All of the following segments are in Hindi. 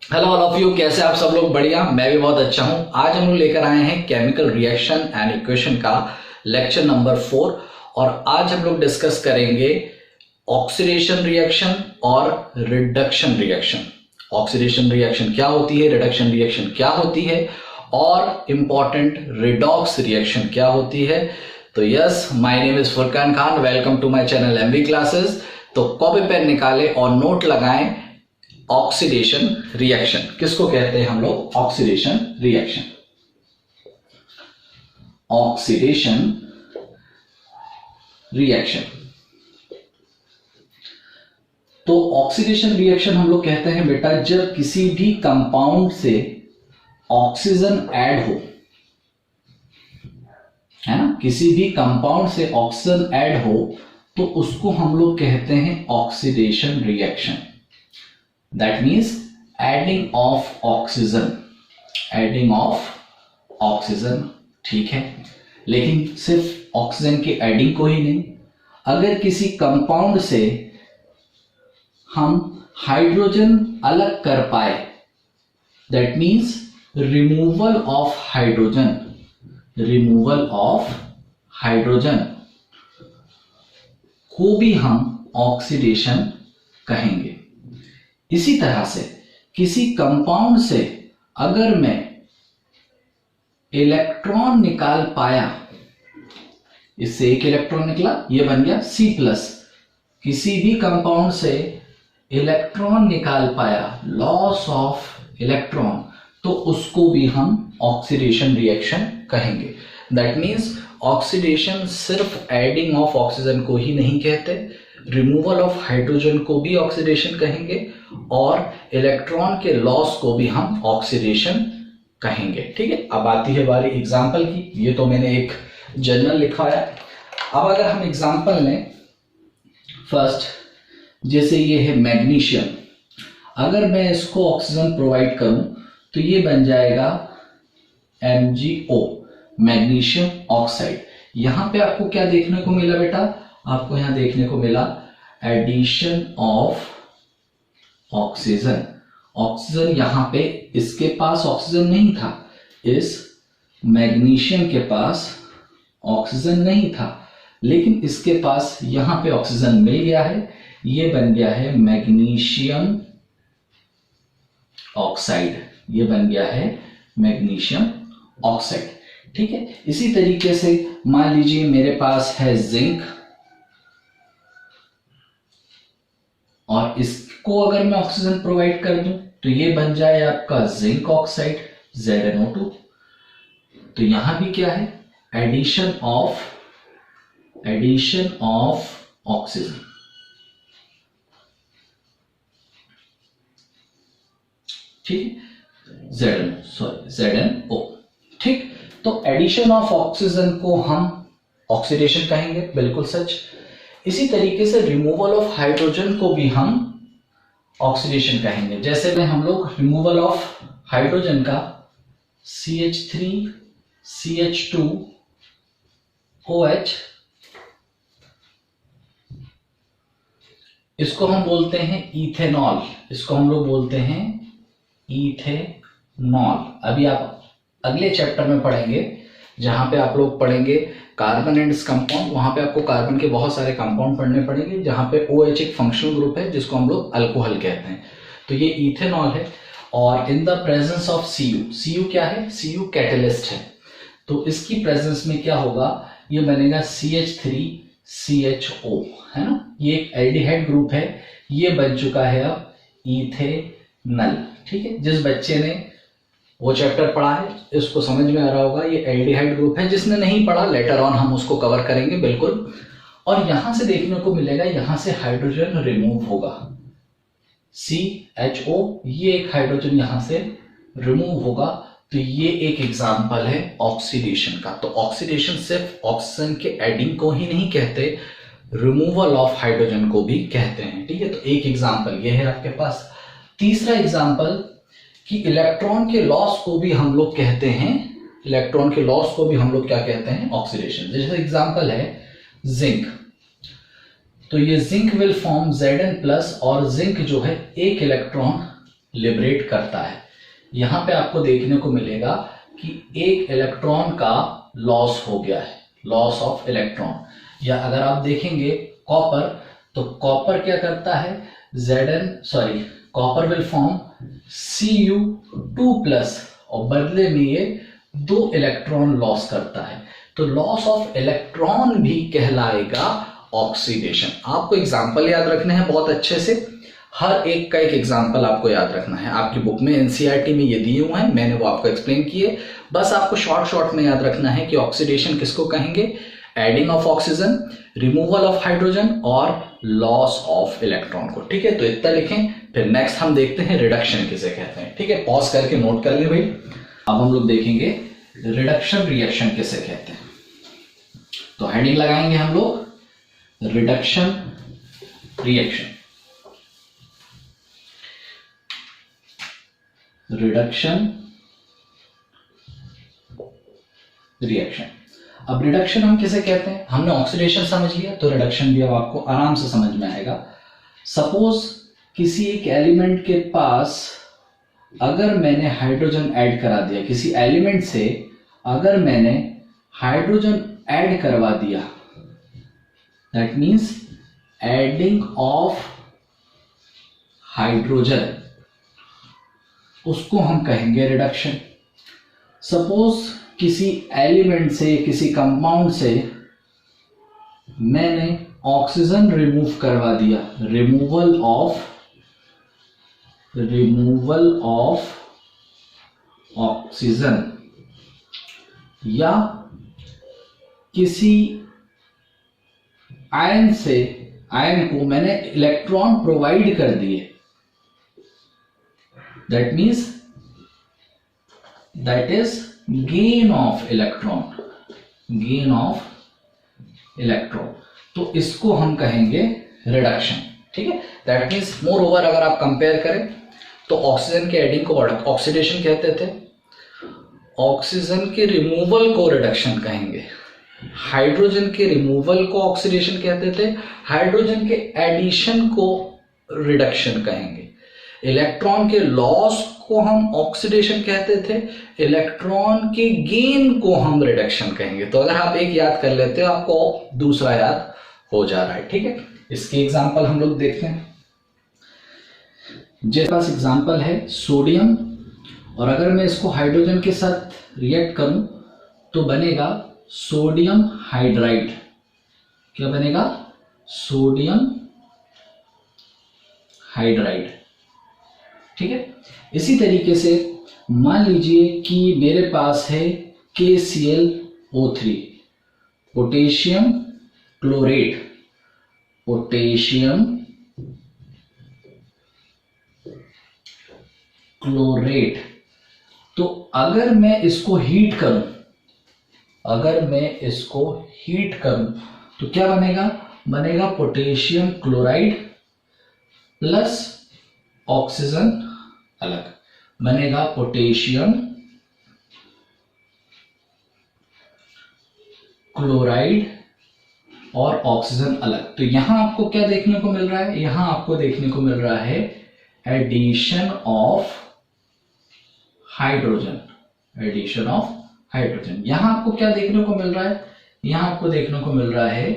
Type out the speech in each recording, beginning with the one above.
हेलो ऑल ऑफ यू, कैसे आप सब लोग? बढ़िया, मैं भी बहुत अच्छा हूं। आज हम लोग लेकर आए हैं केमिकल रिएक्शन एंड इक्वेशन का लेक्चर नंबर 4। और आज हम लोग डिस्कस करेंगे ऑक्सीडेशन रिएक्शन और रिडक्शन रिएक्शन। ऑक्सीडेशन रिएक्शन क्या होती है, रिडक्शन रिएक्शन क्या होती है, और इंपॉर्टेंट रिडॉक्स रिएक्शन क्या होती है। तो yes, my name is Furqan Khan, welcome to my channel MV classes. तो कॉपी पेन निकालें और नोट लगाएं। ऑक्सीडेशन रिएक्शन किसको कहते हैं हम लोग? Oxidation reaction. ऑक्सीडेशन रिएक्शन, तो ऑक्सीडेशन रिएक्शन हम लोग कहते हैं बेटा जब किसी भी कंपाउंड से ऑक्सीजन ऐड हो, है ना, किसी भी कंपाउंड से ऑक्सीजन ऐड हो तो उसको हम लोग कहते हैं oxidation reaction. That means adding of oxygen, adding of oxygen. ठीक है, लेकिन सिर्फ ऑक्सीजन की एडिंग को ही नहीं, अगर किसी कंपाउंड से हम हाइड्रोजन अलग कर पाए, that means removal of hydrogen, removal of hydrogen को भी हम ऑक्सीडेशन कहेंगे। इसी तरह से किसी कंपाउंड से अगर मैं इलेक्ट्रॉन निकाल पाया, इससे एक इलेक्ट्रॉन निकला, ये बन गया C+। किसी भी कंपाउंड से इलेक्ट्रॉन निकाल पाया, लॉस ऑफ इलेक्ट्रॉन, तो उसको भी हम ऑक्सीडेशन रिएक्शन कहेंगे। दैट मीन्स ऑक्सीडेशन सिर्फ एडिंग ऑफ ऑक्सीजन को ही नहीं कहते, रिमूवल ऑफ हाइड्रोजन को भी ऑक्सीडेशन कहेंगे और इलेक्ट्रॉन के लॉस को भी हम ऑक्सीडेशन कहेंगे। ठीक है, अब आती है बारी एग्जाम्पल की। ये तो मैंने एक जर्नल लिखा है। अब अगर हम एग्जाम्पल लें, फर्स्ट जैसे ये है मैग्नीशियम, अगर मैं इसको ऑक्सीजन प्रोवाइड करूं तो ये बन जाएगा MgO, मैग्नीशियम ऑक्साइड। यहां पे आपको क्या देखने को मिला बेटा? आपको यहां देखने को मिला एडिशन ऑफ ऑक्सीजन। ऑक्सीजन यहां पे, इसके पास ऑक्सीजन नहीं था, इस मैग्नीशियम के पास ऑक्सीजन नहीं था, लेकिन इसके पास यहां पे ऑक्सीजन मिल गया है। ये बन गया है मैग्नीशियम ऑक्साइड, ये बन गया है मैग्नीशियम ऑक्साइड। ठीक है, इसी तरीके से मान लीजिए मेरे पास है जिंक, और इसको अगर मैं ऑक्सीजन प्रोवाइड कर दूं तो ये बन जाए आपका जिंक ऑक्साइड, ZnO2। तो यहां भी क्या है? Addition of oxygen. ठीक, ZnO। ठीक, तो एडिशन ऑफ ऑक्सीजन को हम ऑक्सीडेशन कहेंगे, बिल्कुल सच। इसी तरीके से रिमूवल ऑफ हाइड्रोजन को भी हम ऑक्सीडेशन कहेंगे। जैसे में हम लोग रिमूवल ऑफ हाइड्रोजन का CH3 CH2 OH, इसको हम बोलते हैं इथेनॉल, इसको हम लोग बोलते हैं इथेनॉल। अभी आप अगले चैप्टर में पढ़ेंगे, जहां पे आप लोग पढ़ेंगे कार्बन एंड कंपाउंड, वहां पे आपको कार्बन के बहुत सारे कंपाउंड पढ़ने पड़ेंगे, जहां पे OH एक फंक्शनल ग्रुप है जिसको हम लोग अल्कोहल कहते हैं। तो ये इथेनॉल है, और in the presence of Cu क्या है? Cu कैटलिस्ट है। तो इसकी प्रेजेंस में क्या होगा? ये बनेगा CH3 CHO, है ना, ये एक एल्डिहाइड ग्रुप है, ये बन चुका है अब इथेनल। ठीक है, जिस बच्चे ने वो चैप्टर पढ़ा है इसको समझ में आ रहा होगा, ये एल्डिहाइड ग्रुप है। जिसने नहीं पढ़ा, लेटर ऑन हम उसको कवर करेंगे, बिल्कुल। और यहां से देखने को मिलेगा, यहां से हाइड्रोजन रिमूव होगा, CHO, ये एक हाइड्रोजन यहां से रिमूव होगा। तो ये एक एग्जांपल है ऑक्सीडेशन का। तो ऑक्सीडेशन सिर्फ ऑक्सीजन के एडिंग को ही नहीं कहते, रिमूवल ऑफ हाइड्रोजन को भी कहते हैं। ठीक है, तो एक एग्जांपल ये है आपके पास। तीसरा एग्जांपल कि इलेक्ट्रॉन के लॉस को भी हम लोग कहते हैं, इलेक्ट्रॉन के लॉस को भी हम लोग क्या कहते हैं? ऑक्सीडेशन। जैसे एग्जांपल है जिंक, तो ये zinc will form Zn plus, और जिंक जो है एक इलेक्ट्रॉन लिबरेट करता है। यहां पे आपको देखने को मिलेगा कि एक इलेक्ट्रॉन का लॉस हो गया है, लॉस ऑफ इलेक्ट्रॉन। या अगर आप देखेंगे कॉपर, तो कॉपर क्या करता है, कॉपर विल फॉर्म Cu2+ और बदले में ये 2 इलेक्ट्रॉन लॉस करता है। तो लॉस ऑफ इलेक्ट्रॉन भी कहलाएगा ऑक्सीडेशन। आपको एग्जाम्पल याद रखने हैं बहुत अच्छे से, हर एक का एक एग्जाम्पल आपको याद रखना है। आपकी बुक में एनसीईआरटी में ये दिए हुए हैं, मैंने वो आपको एक्सप्लेन किए। बस आपको शॉर्ट में याद रखना है कि ऑक्सीडेशन किसको कहेंगे, adding of oxygen, removal of hydrogen और लॉस ऑफ इलेक्ट्रॉन को। ठीक है, तो इतना लिखें। फिर नेक्स्ट हम देखते हैं रिडक्शन किसे कहते हैं। ठीक है, पॉज करके नोट कर ले भाई। अब हम लोग देखेंगे रिडक्शन रिएक्शन किसे कहते हैं। तो हेडिंग लगाएंगे हम लोग रिडक्शन रिएक्शन। Reduction reaction. अब रिडक्शन हम किसे कहते हैं, हमने ऑक्सीडेशन समझ लिया, तो रिडक्शन भी अब आपको आराम से समझ में आएगा। सपोज किसी एक एलिमेंट के पास अगर मैंने हाइड्रोजन ऐड करा दिया, किसी एलिमेंट से अगर मैंने हाइड्रोजन ऐड करवा दिया, that means adding of hydrogen, उसको हम कहेंगे रिडक्शन। सपोज किसी एलिमेंट से, किसी कंपाउंड से मैंने ऑक्सीजन रिमूव करवा दिया, रिमूवल ऑफ ऑक्सीजन, या किसी आयन से, आयन को मैंने इलेक्ट्रॉन प्रोवाइड कर दिए, that means that is gain of electron, gain of electron, तो इसको हम कहेंगे रिडक्शन। ठीक है, दैट मीन्स मोर ओवर अगर आप कंपेयर करें तो ऑक्सीजन के एडिंग को ऑक्सीडेशन कहते थे, ऑक्सीजन के रिमूवल को रिडक्शन कहेंगे, हाइड्रोजन के रिमूवल को ऑक्सीडेशन कहते थे, हाइड्रोजन के एडिशन को रिडक्शन कहेंगे, इलेक्ट्रॉन के लॉस को हम ऑक्सीडेशन कहते थे, इलेक्ट्रॉन के गेन को हम रिडक्शन कहेंगे। तो अगर आप एक याद कर लेते हो आपको दूसरा याद हो जा रहा है। ठीक है, इसकी एग्जांपल हम लोग देखते हैं। जैसे पास एग्जांपल है सोडियम, और अगर मैं इसको हाइड्रोजन के साथ रिएक्ट करूं तो बनेगा सोडियम हाइड्राइड। क्या बनेगा, सोडियम हाइड्राइड। ठीक है, इसी तरीके से मान लीजिए कि मेरे पास है KClO3, potassium chlorate, potassium chlorate. तो अगर मैं इसको हीट करूं, अगर मैं इसको हीट करूं तो क्या बनेगा, बनेगा पोटेशियम क्लोराइड प्लस ऑक्सीजन अलग, बनेगा पोटेशियम क्लोराइड और ऑक्सीजन अलग। तो यहां आपको क्या देखने को मिल रहा है, यहां आपको देखने को मिल रहा है addition of hydrogen, addition of hydrogen. यहां आपको क्या देखने को मिल रहा है, यहां आपको देखने को मिल रहा है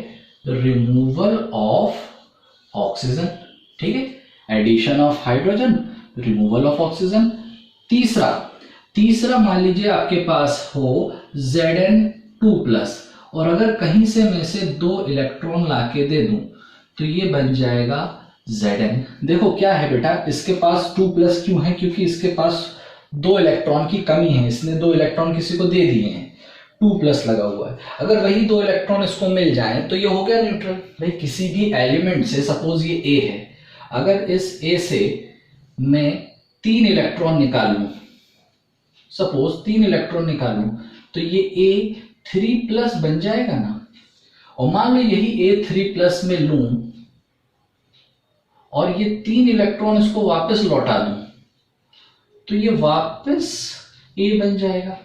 रिमूवल ऑफ ऑक्सीजन। ठीक है, addition of hydrogen, removal of oxygen. तीसरा मान लीजिए आपके पास हो Zn2+, और अगर कहीं से मैं इसे 2 इलेक्ट्रॉन लाके दे दूं तो ये बन जाएगा Zn। देखो क्या है बेटा, इसके पास 2+ क्यों है, क्योंकि इसके पास 2 इलेक्ट्रॉन की कमी है, इसने 2 इलेक्ट्रॉन किसी को दे दिए हैं, 2+ लगा हुआ है। अगर वही 2 इलेक्ट्रॉन इसको मिल जाए तो ये हो गया न्यूट्रल। भाई किसी भी एलिमेंट से, सपोज ये A है, अगर इस A से मैं 3 इलेक्ट्रॉन निकालूं, सपोज 3 इलेक्ट्रॉन निकालूं, तो ये A3+ बन जाएगा ना। और मान लो यही A3+ में लूं और ये 3 इलेक्ट्रॉन इसको वापस लौटा दूं तो ये वापस A बन जाएगा।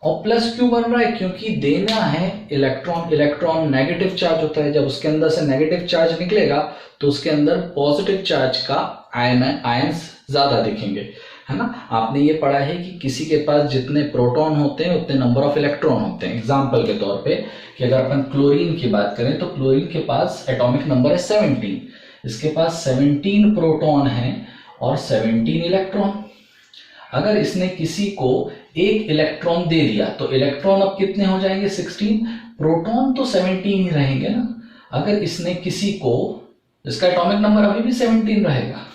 और प्लस क्यों बन रहा है, क्योंकि देना है इलेक्ट्रॉन। इलेक्ट्रॉन नेगेटिव चार्ज होता है, जब उसके अंदर से नेगेटिव चार्ज निकलेगा तो उसके अंदर पॉजिटिव चार्ज का आयंस ज्यादा दिखेंगे, है ना। आपने ये पढ़ा है कि किसी के पास जितने प्रोटॉन होते हैं उतने नंबर ऑफ इलेक्ट्रॉन होते हैं। एग्जाम्पल के तौर पे कि अगर अपन क्लोरीन की बात करें तो क्लोरीन के पास एटॉमिक नंबर है 17, इसके पास 17 प्रोटॉन है और 17 इलेक्ट्रॉन। अगर इसने किसी को एक इलेक्ट्रॉन दे दिया तो इलेक्ट्रॉन अब कितने हो जाएंगे 16, प्रोटॉन तो 17 ही रहेंगे ना। अगर इसने किसी को, इसका एटॉमिक नंबर अभी भी 17 रहेगा,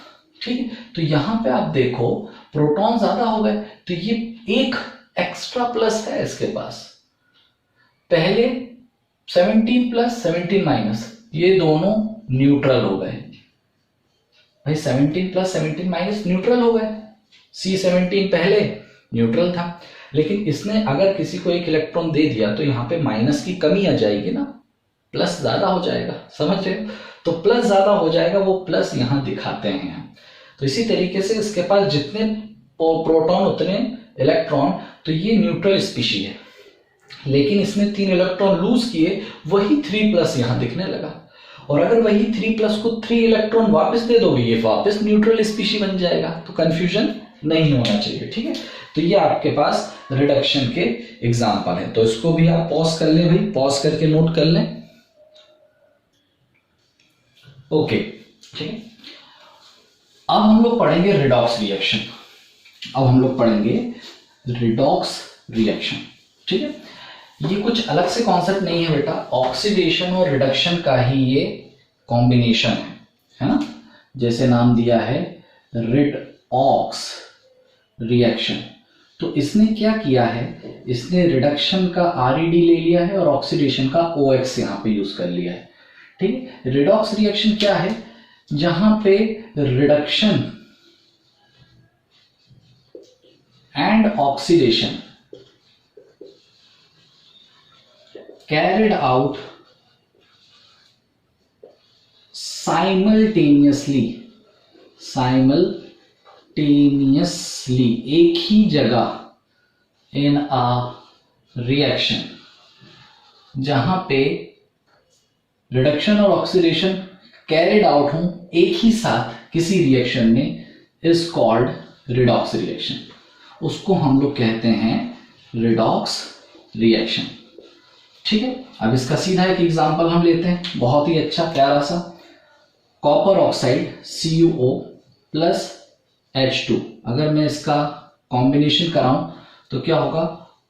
ठीक है। तो यहां पे आप देखो प्रोटॉन ज्यादा हो गए तो ये एक एक्स्ट्रा प्लस है इसके पास। पहले 17 प्लस 17 माइनस, ये दोनों न्यूट्रल हो गए भाई। 17 प्लस 17 माइनस न्यूट्रल हो गए। C17 पहले न्यूट्रल था, लेकिन इसने अगर किसी को एक इलेक्ट्रॉन दे दिया तो यहाँ पे माइनस की कमी आ जाएगी ना, प्लस ज्यादा हो जाएगा, समझ रहे हो। तो प्लस ज्यादा हो जाएगा, वो प्लस यहाँ दिखाते हैं। तो इसी तरीके से इसके पास जितने प्रोटॉन उतने इलेक्ट्रॉन, तो ये न्यूट्रल स्पीशी है। लेकिन इसने 3 इलेक्ट्रॉन लूज किए, वही 3 प्लस यहाँ दिखने लगा। और अगर वही 3 प्लस को 3 इलेक्ट्रॉन वापस दे दोगे, ये वापस न्यूट्रल स्पीशी बन जाएगा। तो कंफ्यूजन नहीं होना चाहिए, ठीक है। तो ये आपके पास रिडक्शन के एग्जाम्पल है। तो इसको भी आप पॉज कर लें भाई, पॉज करके नोट कर लें। ओके, ठीक है। अब हम लोग पढ़ेंगे रिडॉक्स रिएक्शन। अब हम लोग पढ़ेंगे रिडॉक्स रिएक्शन, ठीक है। ये कुछ अलग से कॉन्सेप्ट नहीं है बेटा, ऑक्सीडेशन और रिडक्शन का ही ये कॉम्बिनेशन है ना। जैसे नाम दिया है रिडॉक्स रिएक्शन। तो इसने क्या किया है, इसने रिडक्शन का RED ले लिया है और ऑक्सीडेशन का OX यहां पे यूज कर लिया है, ठीक है। रिडॉक्स रिएक्शन क्या है, जहां पे reduction and oxidation carried out simultaneously, एक ही जगह in a reaction, जहां पे रिडक्शन और ऑक्सीडेशन कैरिड आउट हो एक ही साथ किसी रिएक्शन में, इज कॉल्ड रिडॉक्स रिएक्शन। उसको हम लोग कहते हैं रिडॉक्स रिएक्शन, ठीक है। अब इसका सीधा एक एग्जांपल हम लेते हैं, बहुत ही अच्छा प्यारा सा। Copper oxide CuO plus H2, अगर मैं इसका कॉम्बिनेशन कराऊं तो क्या होगा,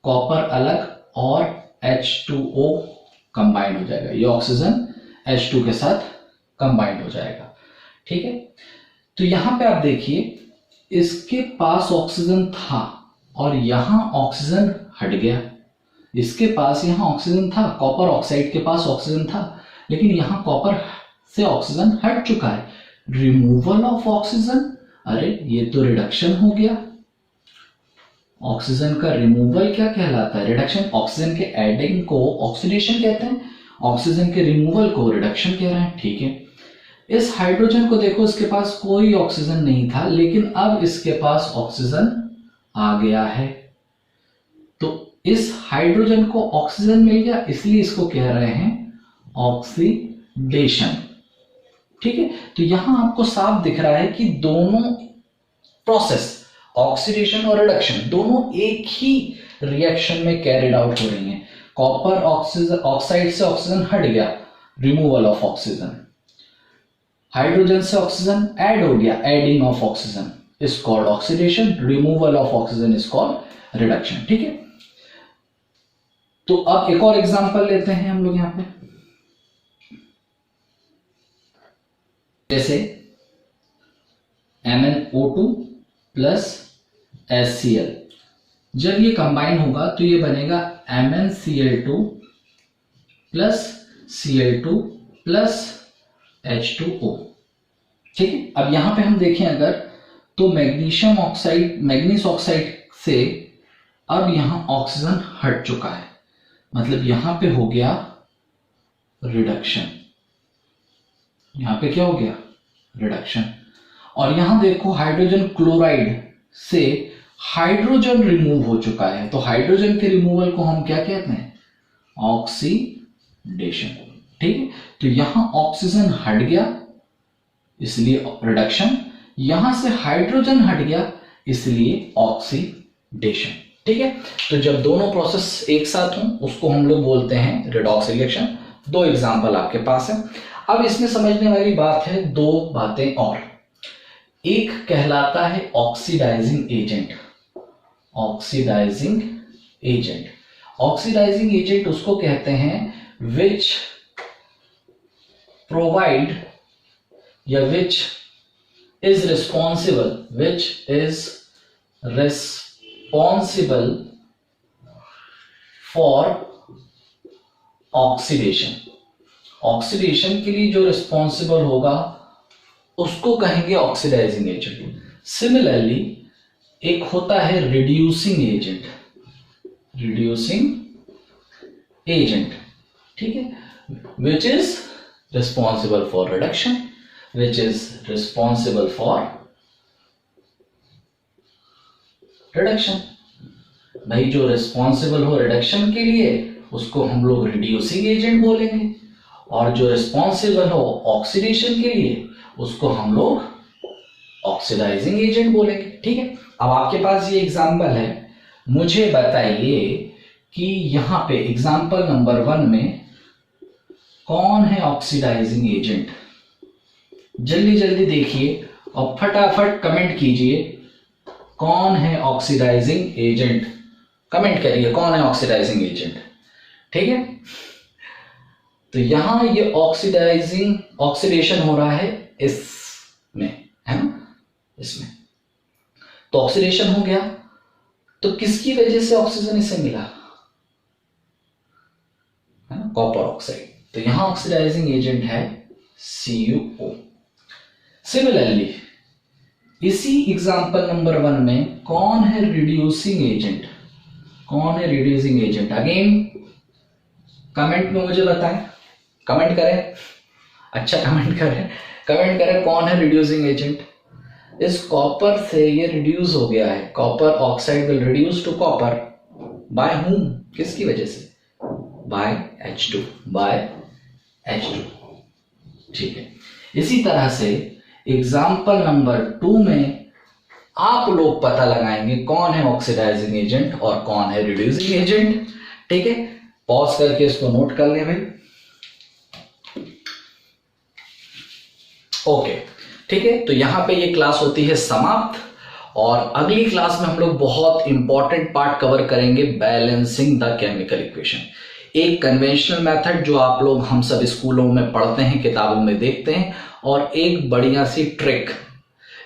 कॉपर अलग और H2O कंबाइंड हो जाएगा। ये ऑक्सीजन H2 के साथ कंबाइंड हो जाएगा, ठीक है। तो यहां पे आप देखिए, इसके पास ऑक्सीजन था और यहां ऑक्सीजन हट गया। इसके पास यहां ऑक्सीजन था, कॉपर ऑक्साइड के पास ऑक्सीजन था, लेकिन यहां कॉपर से ऑक्सीजन हट चुका है। रिमूवल ऑफ ऑक्सीजन, अरे ये तो रिडक्शन हो गया। ऑक्सीजन का रिमूवल क्या कहलाता है, रिडक्शन। ऑक्सीजन के एडिंग को ऑक्सीडेशन कहते हैं, ऑक्सीजन के रिमूवल को रिडक्शन कह रहे हैं, ठीक है। इस हाइड्रोजन को देखो, इसके पास कोई ऑक्सीजन नहीं था, लेकिन अब इसके पास ऑक्सीजन आ गया है। तो इस हाइड्रोजन को ऑक्सीजन मिल गया, इसलिए इसको कह रहे हैं ऑक्सीडेशन, ठीक है। तो यहां आपको साफ दिख रहा है कि दोनों प्रोसेस, ऑक्सीडेशन और रिडक्शन, दोनों एक ही रिएक्शन में कैरिड आउट हो रही हैं। कॉपर ऑक्साइड से ऑक्सीजन हट गया, रिमूवल ऑफ ऑक्सीजन। हाइड्रोजन से ऑक्सीजन ऐड हो गया, adding of oxygen is called oxidation, removal of oxygen is called reduction, ठीक है। तो अब एक और एग्जांपल लेते हैं हम लोग यहां पे। जैसे MnO2 प्लस HCl, जब ये कंबाइन होगा तो ये बनेगा MnCl2 plus Cl2 plus H2O, ठीक है। अब यहां पे हम देखें अगर, तो मैग्नीशियम ऑक्साइड, मैग्नीस ऑक्साइड से अब यहां ऑक्सीजन हट चुका है, मतलब यहां पे हो गया रिडक्शन। यहां पे क्या हो गया, रिडक्शन। और यहां देखो हाइड्रोजन क्लोराइड से हाइड्रोजन रिमूव हो चुका है, तो हाइड्रोजन के रिमूवल को हम क्या कहते हैं, ऑक्सीडेशन, ठीक है। तो यहां ऑक्सीजन हट गया इसलिए रिडक्शन, यहां से हाइड्रोजन हट गया, इसलिए ऑक्सीडेशन। ठीक है, तो जब दोनों प्रोसेस एक साथ हों उसको हम लोग बोलते हैं रेडॉक्स रिएक्शन। दो एग्जांपल आपके पास है। अब इसमें समझने वाली बात है दो बातें और। एक कहलाता है oxidising agent. Oxidising agent, oxidising agent उसको कहते हैं विच प्रोवाइड या which is responsible for oxidation. Oxidation के लिए जो रिस्पॉन्सिबल होगा उसको कहेंगे ऑक्सीडाइजिंग एजेंट। सिमिलरली एक होता है रिड्यूसिंग एजेंट। रिड्यूसिंग एजेंट, ठीक है, विच is responsible for reduction, which is responsible for reduction. भाई जो रिस्पॉन्सिबल हो रिडक्शन के लिए उसको हम लोग रिड्यूसिंग एजेंट बोलेंगे, और जो रिस्पॉन्सिबल हो ऑक्सीडेशन के लिए उसको हम लोग ऑक्सीडाइजिंग एजेंट बोलेंगे। ठीक है, अब आपके पास ये एग्जांपल है, मुझे बताइए कि यहां पे एग्जांपल नंबर 1 में कौन है ऑक्सीडाइजिंग एजेंट। जल्दी जल्दी देखिए और फटाफट कमेंट कीजिए कौन है ऑक्सीडाइजिंग एजेंट। कमेंट करिए कौन है ऑक्सीडाइजिंग एजेंट। ठीक है, तो यहां ये ऑक्सीडेशन हो रहा है इसमें, है ना, इसमें। तो ऑक्सीडेशन हो गया, तो किसकी वजह से ऑक्सीजन इसे मिला, है ना, कॉपर ऑक्साइड। तो यहां ऑक्सीडाइजिंग एजेंट है CuO। सिमिलरली इसी एग्जांपल नंबर 1 में कौन है रिड्यूसिंग एजेंट। कौन है रिड्यूसिंग एजेंट, अगेन कमेंट में मुझे बताएं, कमेंट करें, अच्छा कमेंट करें कौन है रिड्यूसिंग एजेंट। इस कॉपर से ये रिड्यूस हो गया है, copper oxide will reduce to copper by whom, किसकी वजह से, बाय H2, बाय H2। ठीक है, इसी तरह से एग्जाम्पल नंबर 2 में आप लोग पता लगाएंगे कौन है ऑक्सीडाइजिंग एजेंट और कौन है रिड्यूसिंग एजेंट। ठीक है, पॉज करके इसको नोट कर लें भाई। ओके, ठीक है, तो यहां पे ये क्लास होती है समाप्त, और अगली क्लास में हम लोग बहुत इंपॉर्टेंट पार्ट कवर करेंगे, बैलेंसिंग द केमिकल इक्वेशन। एक कन्वेंशनल मेथड जो आप लोग हम सब स्कूलों में पढ़ते हैं, किताबों में देखते हैं, और एक बढ़िया सी ट्रिक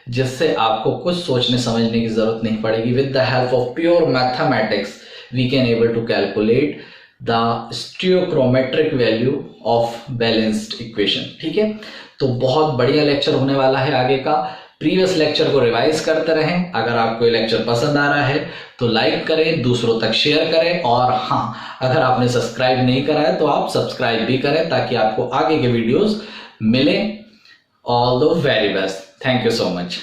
जिससे आपको कुछ सोचने समझने की जरूरत नहीं पड़ेगी। With the help of pure mathematics we can able to calculate the stoichiometric value of balanced equation. ठीक है, तो बहुत बढ़िया लेक्चर होने वाला है आगे का। प्रीवियस लेक्चर को रिवाइज करते रहें। अगर आपको ये लेक्चर पसंद आ रहा है तो लाइक करें, दूसरों तक शेयर करें, और हाँ, अगर आपने सब्सक्राइब नहीं करा है तो आप सब्सक्राइब भी करें ताकि आपको आगे के वीडियोस मिलें। All the very best, thank you so much.